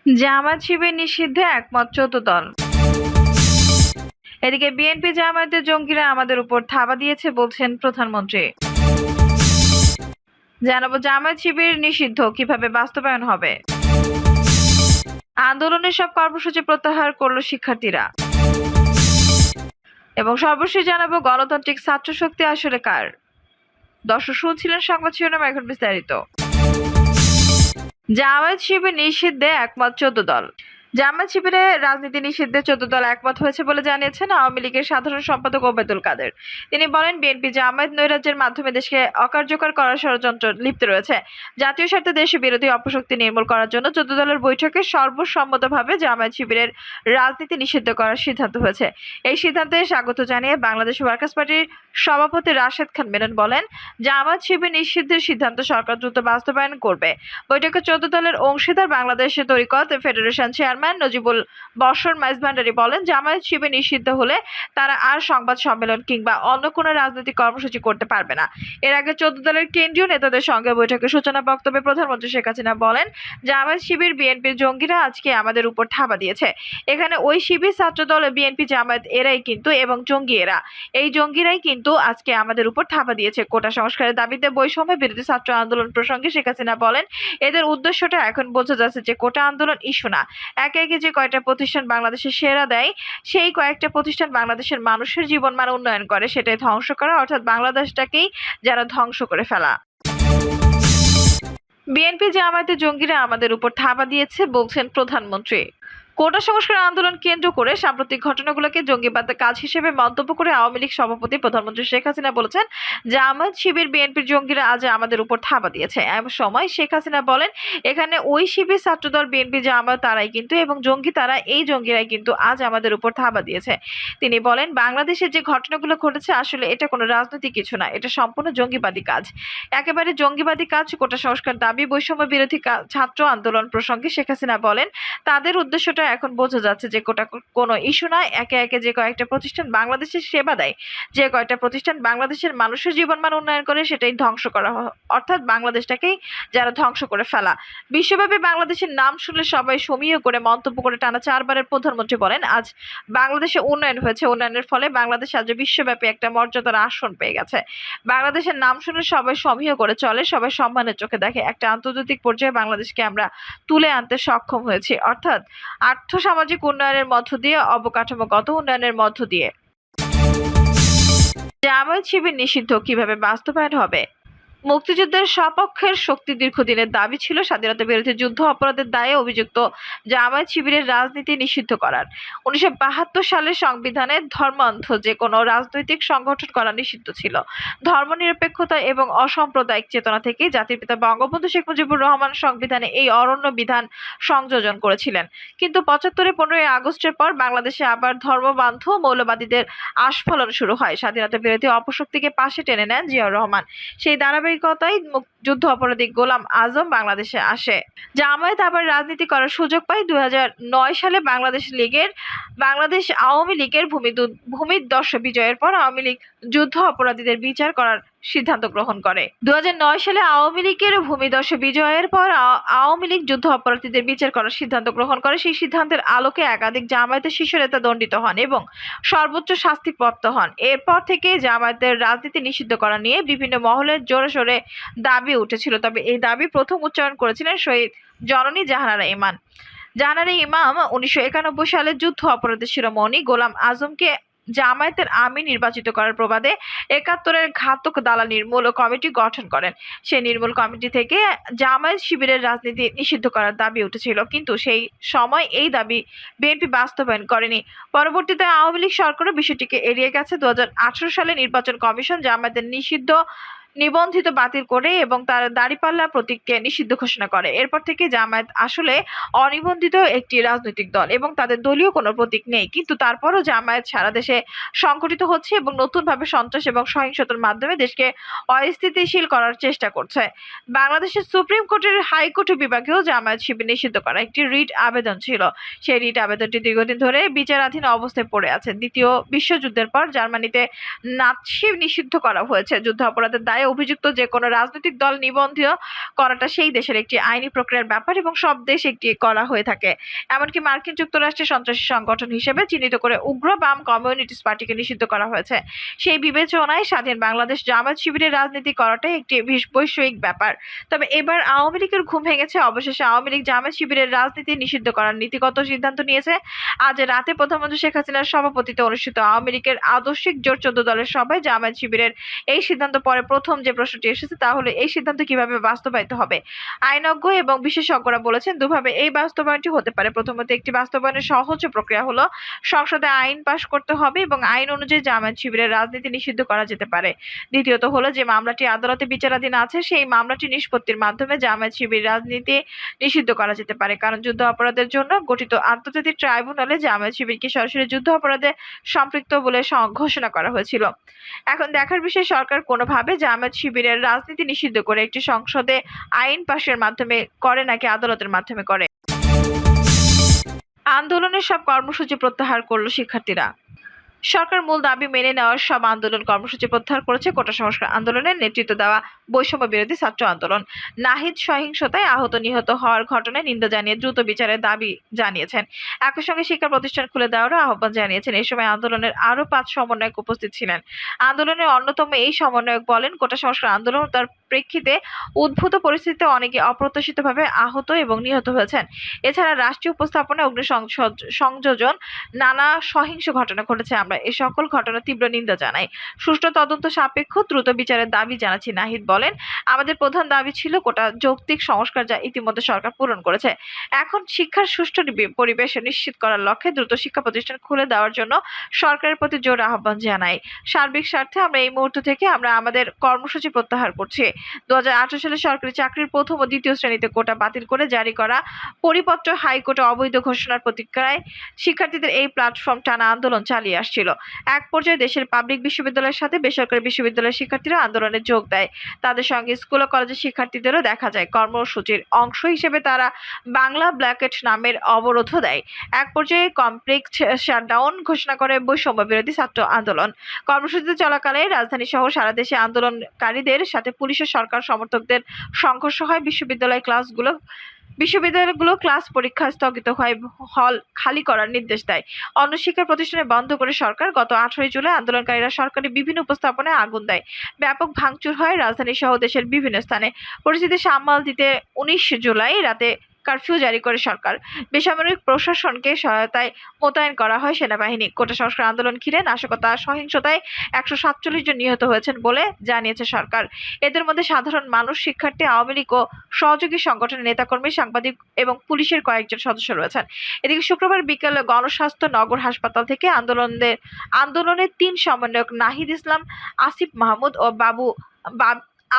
জামায়াত শিবির নিষিদ্ধে একমত ১৪ দল। এদিকে বিএনপি জামায়াতের জঙ্গিরা আমাদের উপর থাবা দিয়েছে বলছেন প্রধানমন্ত্রী। জানাবো জামায়াত শিবির নিষিদ্ধ কিভাবে বাস্তবায়ন হবে। আন্দোলনের সব কর্মসূচি প্রত্যাহার করল শিক্ষার্থীরা। এবং সর্বশেষ জানাবো গণতান্ত্রিক ছাত্র শক্তি আসলে কার। দর্শক শুনছিলেন সংবাদ শিরোনাম, এখন বিস্তারিত। জামায়াত শিবির নিষিদ্ধে একমত ১৪ দল। জামায়াত শিবিরে রাজনীতি নিষিদ্ধে ১৪ দল একমত হয়েছে বলে জানিয়েছেন আওয়ামী লীগের সাধারণ সম্পাদক ওবায়দুল কাদের। তিনি বলেন, বিএনপি জামায়াত নৈরাজ্যের মাধ্যমে দেশকে অকার্যকর করার ষড়যন্ত্র লিপ্ত রয়েছে। জাতীয় স্বার্থে দেশ বিরোধী অপশক্তি নির্মূল করার জন্য ১৪ দলের বৈঠকে সর্বসম্মতভাবে জামায়াত শিবিরের রাজনীতি নিষিদ্ধ করার সিদ্ধান্ত হয়েছে। এই সিদ্ধান্তে স্বাগত জানিয়ে বাংলাদেশ ওয়ার্কার্স পার্টির সভাপতি রাশেদ খান মেনন বলেন, জামায়াত শিবির নিষিদ্ধের সিদ্ধান্ত সরকার দ্রুত বাস্তবায়ন করবে। বৈঠকে ১৪ দলের অংশীদার বাংলাদেশ তরিকত ফেডারেশন চেয়ারম্যান নজিবুল বশর মাইজভান্ডারী বলেন, জামায়াত শিবির নিষিদ্ধ হলে তারা আর সংবাদ সম্মেলন কিংবা অন্য কোনো রাজনৈতিক কর্মসূচি করতে পারবে না। এর আগে ১৪ দলের কেন্দ্রীয় নেতাদের সঙ্গে বৈঠকের সূচনা বক্তব্যে প্রধানমন্ত্রী শেখ হাসিনা বলেন, জামায়াত শিবির বিএনপির জঙ্গিরা আজকে আমাদের উপর থাবা দিয়েছে। এখানে ওই শিবির ছাত্রদল বিএনপি জামায়াত এরাই কিন্তু এবং জঙ্গি এরা, এই জঙ্গিরাই কিন্তু আজকে আমাদের উপর থাবা দিয়েছে। কোটা সংস্কারের দাবিতে বৈষম্য বিরোধী ছাত্র আন্দোলন প্রসঙ্গে শেখ হাসিনা বলেন, এদের উদ্দেশ্যটা এখন বোঝা যাচ্ছে যে কোটা আন্দোলন ইস্যু না। একে একে যে কয়টা প্রতিষ্ঠান বাংলাদেশের সেরা দেয়, সেই কয়েকটা প্রতিষ্ঠান বাংলাদেশের মানুষের জীবনমান উন্নয়ন করে, সেটাই ধ্বংস করা, অর্থাৎ বাংলাদেশটাকেই যারা ধ্বংস করে ফেলা। বিএনপি জামায়াতের জঙ্গিরা আমাদের উপর থাবা দিয়েছে বলছেন প্রধানমন্ত্রী। কোটা সংস্কার আন্দোলন কেন্দ্র করে সাম্প্রতিক ঘটনাগুলোকে জঙ্গিবাদের কাজ হিসেবে মন্তব্য করে আওয়ামী লীগ সভাপতি প্রধানমন্ত্রী শেখ হাসিনা বলেছেন, জামায়াত শিবির বিএনপির জঙ্গিরা আজ আমাদের উপর থাবা দিয়েছে। এমন সময় শেখ হাসিনা বলেন, এখানে ওই শিবির ছাত্রদল বিএনপি জামায়াত তারাই কিন্তু এবং জঙ্গি তারা, এই জঙ্গিরাই কিন্তু আজ আমাদের উপর থাবা দিয়েছে। তিনি বলেন, বাংলাদেশে যে ঘটনাগুলো ঘটেছে আসলে এটা কোনো রাজনৈতিক কিছু না, এটা সম্পূর্ণ জঙ্গিবাদী কাজ, একেবারে জঙ্গিবাদী কাজ। কোটা সংস্কার দাবি, বৈষম্য বিরোধী ছাত্র আন্দোলন প্রসঙ্গে শেখ হাসিনা বলেন, তাদের উদ্দেশ্যটা এখন বোঝা যাচ্ছে যে কোটা কোনো ইস্যু নয়। একে একে যে কয়েকটা প্রতিষ্ঠান বাংলাদেশের সেবা দেয়, যে কয়েকটা প্রতিষ্ঠান বাংলাদেশের মানুষের জীবনমান উন্নয়ন করে, সেটাই ধ্বংস করা, অর্থাৎ বাংলাদেশটাকেই যারা ধ্বংস করে ফেলা। বিশ্বব্যাপী বাংলাদেশের নাম শুনলে সবাই সমীহ করে মন্তব্য করে টানা ৪ বারের প্রধানমন্ত্রী বলেন, আজ বাংলাদেশে উন্নয়ন হয়েছে, উন্নয়নের ফলে বাংলাদেশ আজ বিশ্বব্যাপী একটা মর্যাদার আসন পেয়ে গেছে। বাংলাদেশের নাম শুনে সবাই সমীহ করে চলে, সবাই সম্মানের চোখে দেখে। একটা আন্তর্জাতিক পর্যায়ে বাংলাদেশকে আমরা তুলে আনতে সক্ষম হয়েছি, অর্থাৎ আর্থসামাজিক উন্নয়নের মধ্য দিয়ে, অবকাঠামোগত উন্নয়নের মধ্য দিয়ে। জামায়াত শিবির নিষিদ্ধ কিভাবে বাস্তবায়ন হবে। মুক্তিযুদ্ধের সপক্ষের শক্তি দীর্ঘদিনের দাবি ছিল স্বাধীনতা বিরোধী যুদ্ধ অপরাধের দায়ে অভিযুক্ত জামায়াত শিবিরের রাজনীতি নিষিদ্ধ করার। ১৯৭২ সালের সংবিধানে ধর্মান্ধ যে কোনো রাজনৈতিক সংগঠন করা নিষিদ্ধ ছিল। ধর্মনিরপেক্ষতা এবং অসাম্প্রদায়িক চেতনা থেকে জাতির পিতা বঙ্গবন্ধু শেখ মুজিবুর রহমান সংবিধানে এই অরণ্য বিধান সংযোজন করেছিলেন। কিন্তু ৭৫-এ ১৫ই আগস্টের পর বাংলাদেশে আবার ধর্মবান্ধ মৌলবাদীদের আস্ফালন শুরু হয়। স্বাধীনতা বিরোধী অপশক্তিকে পাশে টেনে নেন জিয়াউর রহমান। সেই ধারাবাহিকতায় যুদ্ধ অপরাধী গোলাম আজম বাংলাদেশে আসে। জামায়াত আবার রাজনীতি করার সুযোগ পায় ২০০৯ সালে বাংলাদেশ আওয়ামী লীগের ভূমিদস্যু বিজয়ের পর আওয়ামী লীগ যুদ্ধ অপরাধীদের বিচার করার সিদ্ধান্ত গ্রহণ করে। ২০০৯ সালে আওয়ামী লীগের ভূমিদস্যু বিজয়ের পর আওয়ামী লীগ যুদ্ধ অপরাধীদের বিচার করার সিদ্ধান্ত গ্রহণ করে। সেই সিদ্ধান্তের আলোকে একাধিক জামায়াতের শীর্ষ নেতা দণ্ডিত হন এবং সর্বোচ্চ শাস্তিপ্রাপ্ত হন। এরপর থেকে জামায়াতের রাজনীতি নিষিদ্ধ করা নিয়ে বিভিন্ন মহলে জোরে সোরে দাবি উঠেছিল, তবে এই দাবি প্রথম উচ্চারণ করেছিলেন শহীদ জননী জাহানারা ইমাম। ১৯৯১ সালে যুদ্ধ অপরাধের শিরোমণি গোলাম আজমকে জামায়াতের আমির নির্বাচিত করার প্রবাদে ৭১-এর ঘাতক দালাল নির্মূল কমিটি গঠন করেন। সেই নির্মূল কমিটি থেকে জামায়াত শিবিরের রাজনীতি নিষিদ্ধ করার দাবি উঠেছিল, কিন্তু সেই সময় এই দাবি বিএনপি বাস্তবায়ন করেনি। পরবর্তীতে আওয়ামী লীগ সরকারও বিষয়টিকে এড়িয়ে গেছে। ২০১৮ সালে নির্বাচন কমিশন জামায়াতের নিষিদ্ধ নিবন্ধিত বাতিল করে এবং তার দাঁড়িপাল্লা প্রতীককে নিষিদ্ধ ঘোষণা করে। এরপর থেকে জামায়াত আসলে অনিবন্ধিত একটি রাজনৈতিক দল এবং তাদের দলীয় কোনো প্রতীক নেই, কিন্তু তারপরও জামায়াত সারা দেশে সংগঠিত হচ্ছে এবং নতুনভাবে সন্ত্রাস এবং সহিংসতার মাধ্যমে দেশকে অস্থিতিশীল করার চেষ্টা করছে। বাংলাদেশের সুপ্রিম কোর্টের হাইকোর্ট বিভাগেও জামায়াত শিবির নিষিদ্ধ করা একটি রিট আবেদন ছিল। সেই রিট আবেদনটি দীর্ঘদিন ধরে বিচারাধীন অবস্থায় পড়ে আছে। দ্বিতীয় বিশ্বযুদ্ধের পর জার্মানিতে নাৎসি নিষিদ্ধ করা হয়েছে। যুদ্ধ অপরাধের দায়ে হয় অভিযুক্ত যে কোনো রাজনৈতিক দল নিবন্ধীয় করাটা সেই দেশের একটি আইনি প্রক্রিয়ার ব্যাপার এবং সব দেশ একটি করা হয়ে থাকে। এমনকি মার্কিন যুক্তরাষ্ট্রের সন্ত্রাসী সংগঠন হিসেবে চিহ্নিত করে উগ্র বাম কমিউনিস্ট পার্টিকে নিষিদ্ধ করা হয়েছে। সেই বিবেচনায় স্বাধীন বাংলাদেশ জামায়াত শিবিরের রাজনীতি করাটাই একটি বৈষয়িক ব্যাপার। তবে এবার আওয়ামী লীগের ঘুম ভেঙেছে। অবশেষে আওয়ামী লীগ জামায়াত শিবিরের রাজনীতি নিষিদ্ধ করার নীতিগত সিদ্ধান্ত নিয়েছে। আজ রাতে প্রধানমন্ত্রী শেখ হাসিনার সভাপতিত্বে অনুষ্ঠিত আওয়ামী লীগের আদর্শিক জোট 14 দলের সভায় জামায়াত শিবিরের এই সিদ্ধান্ত পরে প্রথম যে প্রশ্নটি এসেছে তা হলো এই সিদ্ধান্ত কিভাবে বাস্তবায়িত হবে। আইনজ্ঞ এবং বিশেষজ্ঞরা বলেছেন দুভাবে এই বাস্তবায়নটি হতে পারে। প্রথমত, একটি বাস্তবায়নের সহজ প্রক্রিয়া হলো সংসদে আইন পাশ করতে হবে এবং আইন অনুযায়ী জামায়াত শিবিরের রাজনীতি নিষিদ্ধ করা যেতে পারে। দ্বিতীয়ত হলো যে মামলাটি আদালতে বিচারাধীন আছে সেই মামলাটি নিষ্পত্তির মাধ্যমে জামায়াত শিবির রাজনীতি নিষিদ্ধ করা যেতে পারে। কারণ যুদ্ধ অপরাধের জন্য গঠিত আন্তর্জাতিক ট্রাইব্যুনালে জামায়াত শিবিরকে সরাসরি যুদ্ধ অপরাধে সম্পৃক্ত বলে ঘোষণা করা হয়েছিল। এখন দেখার বিষয় সরকার কোনোভাবে জামায়াত শিবিরের রাজনীতি নিষিদ্ধ করে একটি সংসদে আইন পাশের মাধ্যমে করে নাকি আদালতের মাধ্যমে করে। আন্দোলনের সব কর্মসূচি প্রত্যাহার করল শিক্ষার্থীরা। সরকার মূল দাবি মেনে নেওয়ার সব আন্দোলন কর্মসূচি প্রত্যাহার করেছে। কোটা সংস্কার আন্দোলনের নেতৃত্ব দেওয়া বৈষম্য বিরোধী ছাত্র আন্দোলন। নাহিদ সহিংসতায় আহত নিহত হওয়ার ঘটনায় নিন্দা জানিয়ে দ্রুত বিচারের দাবি জানিয়েছেন। একই সঙ্গে শিক্ষা প্রতিষ্ঠান খুলে দেওয়ারও আহ্বান জানিয়েছেন। এই সময় আন্দোলনের আরও 5 সমন্বয়ক উপস্থিত ছিলেন। আন্দোলনের অন্যতম এই সমন্বয়ক বলেন, কোটা সংস্কার আন্দোলন তার প্রেক্ষিতে উদ্ভূত পরিস্থিতিতে অনেকে অপ্রত্যাশিতভাবে আহত এবং নিহত হয়েছেন। এছাড়া রাষ্ট্রীয় উপস্থাপনায় সংযোজন নানা সহিংস ঘটনা ঘটেছে। আমরা এই সকল ঘটনা তীব্র নিন্দা জানাই। সুষ্ঠু তদন্ত সাপেক্ষ দ্রুত বিচারের দাবি জানাচ্ছি। নাহিদ বলেন, আমাদের প্রধান দাবি ছিল কোটা যৌক্তিক সংস্কার, যা ইতিমধ্যে সরকার পূরণ করেছে। এখন শিক্ষার সুষ্ঠু পরিবেশ নিশ্চিত করার লক্ষ্যে দ্রুত শিক্ষা প্রতিষ্ঠান খুলে দেওয়ার জন্য সরকারের প্রতি জোর আহ্বান জানাই। সার্বিক স্বার্থে আমরা এই মুহূর্ত থেকে আমাদের কর্মসূচি প্রত্যাহার করছি। 2018 সালে সরকারি চাকরির প্রথম ও দ্বিতীয় শ্রেণীতে কোটা বাতিল করে জারি করা পরিপত্র হাইকোর্টে অবৈধ ঘোষণার প্রতিক্রিয়ায় শিক্ষার্থীদের এই প্ল্যাটফর্ম টানা আন্দোলন চালিয়ে আসছিল। এক পর্যায়ে দেশের পাবলিক বিশ্ববিদ্যালয়ের সাথে বেসরকারি বিশ্ববিদ্যালয়ের শিক্ষার্থীরা আন্দোলনে যোগ দেয়। তাদের সঙ্গে স্কুল ও কলেজের শিক্ষার্থীদেরও দেখা যায়। কর্মসূচির অংশ হিসেবে তারা বাংলা ব্ল্যাকেট নামের অবরোধও দেয়। এক পর্যায়ে কমপ্লিট শাটডাউন ঘোষণা করে বৈষম্য বিরোধী ছাত্র আন্দোলন। কর্মসূচিতে চলাকালে রাজধানী সহ সারা দেশে আন্দোলনকারীদের সাথে পুলিশের সরকার সমর্থকদের সংঘর্ষ হয়। বিশ্ববিদ্যালয়গুলো ক্লাস পরীক্ষা স্থগিত হয়, হল খালি করার নির্দেশ দেয়। অন্য শিক্ষা প্রতিষ্ঠানে বন্ধ করে সরকার। গত 18 জুলাই আন্দোলনকারীরা সরকারি বিভিন্ন উপস্থাপনায় আগুন দেয়। ব্যাপক ভাঙচুর হয় রাজধানী সহ দেশের বিভিন্ন স্থানে। পরিস্থিতি সামাল দিতে 19 জুলাই রাতে কারফিউ জারি করে সরকার। বেসামরিক প্রশাসনকে সহায়তায় মোতায়েন করা হয় সেনাবাহিনী। কোটা সংস্কার আন্দোলন ঘিরে নাশকতা সহিংসতায় 147 জন নিহত হয়েছেন বলে জানিয়েছে সরকার। এদের মধ্যে সাধারণ মানুষ, শিক্ষার্থী, আওয়ামী লীগ ও সহযোগী সংগঠনের নেতাকর্মী, সাংবাদিক এবং পুলিশের কয়েকজন সদস্য রয়েছেন। এদিকে শুক্রবার বিকেলে গণস্বাস্থ্য নগর হাসপাতাল থেকে আন্দোলনের 3 সমন্বয়ক নাহিদ ইসলাম, আসিফ মাহমুদ ও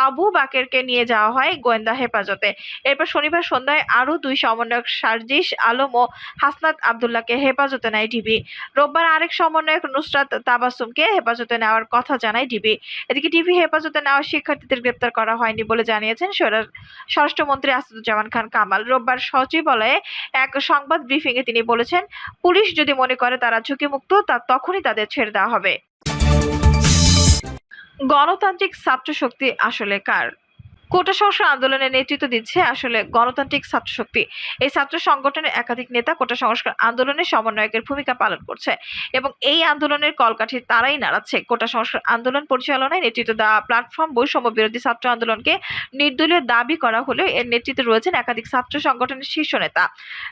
আবু বাকেরকে নিয়ে যাওয়া হয় গোয়েন্দা হেফাজতে। এরপর শনিবার সন্ধ্যায় আরও 2 সমন্বয়ক সার্জিস আলম ও হাসনাত আবদুল্লাহকে হেফাজতে নেয় ডিবি। রোববার আরেক সমন্বয়ক নুসরাত তাবাসসুমকে হেফাজতে নেওয়ার কথা জানায় ডিবি। এদিকে ডিবি হেফাজতে নেওয়া শিক্ষার্থীদের গ্রেপ্তার করা হয়নি বলে জানিয়েছেন স্বরাষ্ট্রমন্ত্রী আসাদুজ্জামান খান কামাল। রোববার সচিবালয়ে এক সংবাদ ব্রিফিংয়ে তিনি বলেছেন, পুলিশ যদি মনে করে তারা ঝুঁকিমুক্ত তখনই তাদের ছেড়ে দেওয়া হবে। গণতান্ত্রিক ছাত্র শক্তি আসলে কার? কোটা সংস্কার আন্দোলনের নেতৃত্ব দিচ্ছে আসলে গণতান্ত্রিক ছাত্র শক্তি। এই ছাত্র সংগঠনের একাধিক নেতা কোটা সংস্কার আন্দোলনের সমন্বয়কের ভূমিকা পালন করছে এবং এই আন্দোলনের কলকাঠি তারাই নাড়াচ্ছে। কোটা সংস্কার আন্দোলন পরিচালনায় নেতৃত্ব দেওয়া প্ল্যাটফর্ম বৈষম্য বিরোধী ছাত্র আন্দোলনকে নির্দলীয় দাবি করা হলেও এর নেতৃত্বে রয়েছেন একাধিক ছাত্র সংগঠনের শীর্ষ নেতা।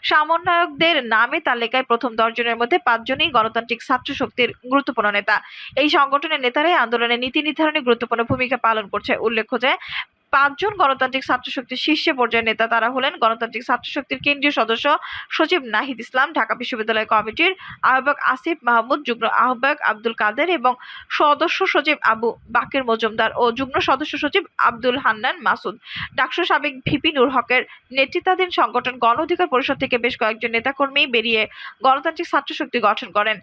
সমন্বয়কদের নামে তালিকায় প্রথম 10 জনের মধ্যে 5 জনই গণতান্ত্রিক ছাত্র শক্তির গুরুত্বপূর্ণ নেতা। এই সংগঠনের নেতারাই আন্দোলনের নীতি নির্ধারণে গুরুত্বপূর্ণ ভূমিকা পালন করছে। উল্লেখ্য যে 5 জন গণতান্ত্রিক ছাত্র শক্তির শীর্ষ পর্যায়ের নেতা। তারা হলেন গণতান্ত্রিক ছাত্র শক্তির কেন্দ্রীয় সদস্য সচিব নাহিদ ইসলাম, ঢাকা বিশ্ববিদ্যালয় কমিটির আহ্বায়ক আসিফ মাহমুদ, যুগ্ম আহ্বায়ক আব্দুল কাদের এবং সদস্য সচিব আবু বাকের মজুমদার ও যুগ্ম সদস্য সচিব আব্দুল হান্নান মাসুদ। ডাকসুর সাবেক ভিপি নূর হকের নেতৃত্বাধীন সংগঠন গণ অধিকার পরিষদ থেকে বেশ কয়েকজন নেতাকর্মী বেরিয়ে গণতান্ত্রিক ছাত্র শক্তি গঠন করেন।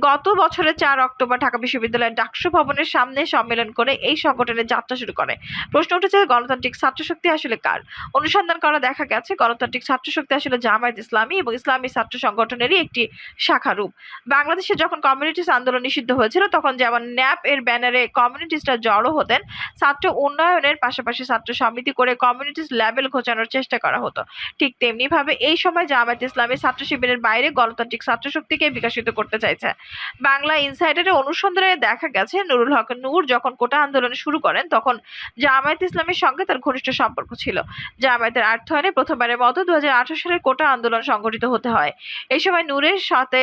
গত বছরের 4 অক্টোবর ঢাকা বিশ্ববিদ্যালয়ের ডাকসু ভবনের সামনে সম্মেলন করে এই সংগঠনের যাত্রা শুরু করে। প্রশ্ন উঠেছে, গণতান্ত্রিক ছাত্রশক্তি আসলে কার? অনুসন্ধান করা দেখা গেছে গণতান্ত্রিক ছাত্রশক্তি আসলে জামায়াত ইসলামী এবং ইসলামী ছাত্র সংগঠনেরই একটি শাখা রূপ। বাংলাদেশে যখন কমিউনিস্ট আন্দোলন নিষিদ্ধ হয়েছিল তখন যেমন ন্যাপ এর ব্যানারে কমিউনিস্টরা জড়ো হতেন, ছাত্র উন্নয়নের পাশাপাশি ছাত্র সমিতি করে কমিউনিস্ট লেবেল ঘোচানোর চেষ্টা করা হতো। ঠিক তেমনি ভাবে এই সময় জামায়াত ইসলামী ছাত্র শিবিরের বাইরে গণতান্ত্রিক ছাত্রশক্তিকে বিকশিত করতে চাইছে। বাংলা ইনসাইডারের অনুসন্ধানে দেখা গেছে নুরুল হক নূর যখন কোটা আন্দোলন শুরু করেন তখন জামায়াত ইসলামের সঙ্গে তার ঘনিষ্ঠ সম্পর্ক ছিল। জামায়াতের অর্থায়নে প্রথমবারের মতো 2018 সালের কোটা আন্দোলন সংগঠিত হতে হয়। এই সময় নূরের সাথে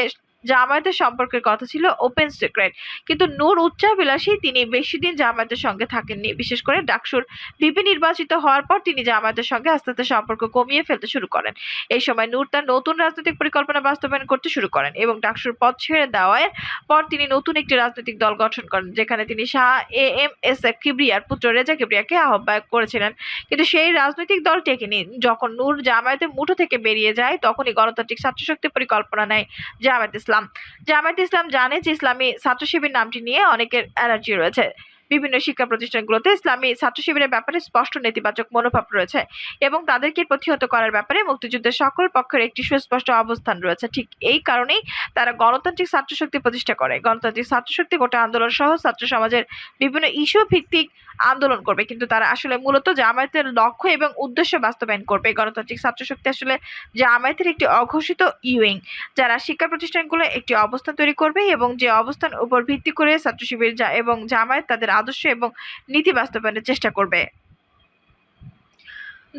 জামায়াতের সম্পর্কের কথা ছিল ওপেন সিক্রেট, কিন্তু নূর উচ্চাভিলাষী, তিনি বেশি দিন জামায়াতের সঙ্গে থাকেননি। বিশেষ করে ডাকসুর ভিপি নির্বাচিত হওয়ার পর তিনি জামায়াতের সঙ্গে আস্তে আস্তে সম্পর্ক কমিয়ে ফেলতে শুরু করেন। এই সময় নূর তার নতুন রাজনৈতিক পরিকল্পনা বাস্তবায়ন করতে শুরু করেন এবং ডাকসুর পদ ছেড়ে দেওয়ার পর তিনি নতুন একটি রাজনৈতিক দল গঠন করেন, যেখানে তিনি শাহ এএম.এস কিবরিয়ার পুত্র রেজা কিবরিয়াকে আহ্বায়ক করেছিলেন। কিন্তু সেই রাজনৈতিক দল টেকেনি। যখন নূর জামায়াতের মুঠো থেকে বেরিয়ে যায় তখনই গণতান্ত্রিক ছাত্রশক্তি পরিকল্পনা নেয় জামায়াত ইসলাম। জামায়াত ইসলাম জানে যে ইসলামী ছাত্র শিবির নামটি নিয়ে অনেকের অ্যালার্জি রয়েছে। বিভিন্ন শিক্ষা প্রতিষ্ঠানগুলোতে ইসলামী ছাত্র শিবিরের ব্যাপারে স্পষ্ট নেতিবাচক মনোভাব রয়েছে এবং তাদেরকে প্রতিহত করার ব্যাপারে মুক্তিযুদ্ধের সকল পক্ষের একটি সুস্পষ্ট অবস্থান রয়েছে। ঠিক এই কারণেই তারা গণতান্ত্রিক ছাত্রশক্তি প্রতিষ্ঠা করে। গণতান্ত্রিক ছাত্রশক্তি গোটা আন্দোলন সহ ছাত্র সমাজের বিভিন্ন ইস্যু ভিত্তিক আন্দোলন করবে, কিন্তু তারা আসলে মূলত জামায়াতের লক্ষ্য এবং উদ্দেশ্য বাস্তবায়ন করবে। গণতান্ত্রিক ছাত্রশক্তি আসলে জামায়াতের একটি অঘোষিত উইং, যারা শিক্ষা প্রতিষ্ঠানগুলো একটি অবস্থান তৈরি করবে এবং যে অবস্থান উপর ভিত্তি করে ছাত্র শিবির এবং জামায়াত তাদের আদর্শ এবং নীতি বাস্তবায়নের চেষ্টা করবে।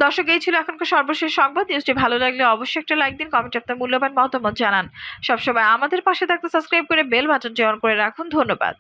দর্শক, এই ছিল এখনকার সর্বশেষ সংবাদ। নিউজটি ভালো লাগলে অবশ্যই একটা লাইক দিন, কমেন্টে আপনার মূল্যবান মতামত জানান। সবসময় আমাদের পাশে থাকতে সাবস্ক্রাইব করে বেল বাটনটি অন করে রাখুন। ধন্যবাদ।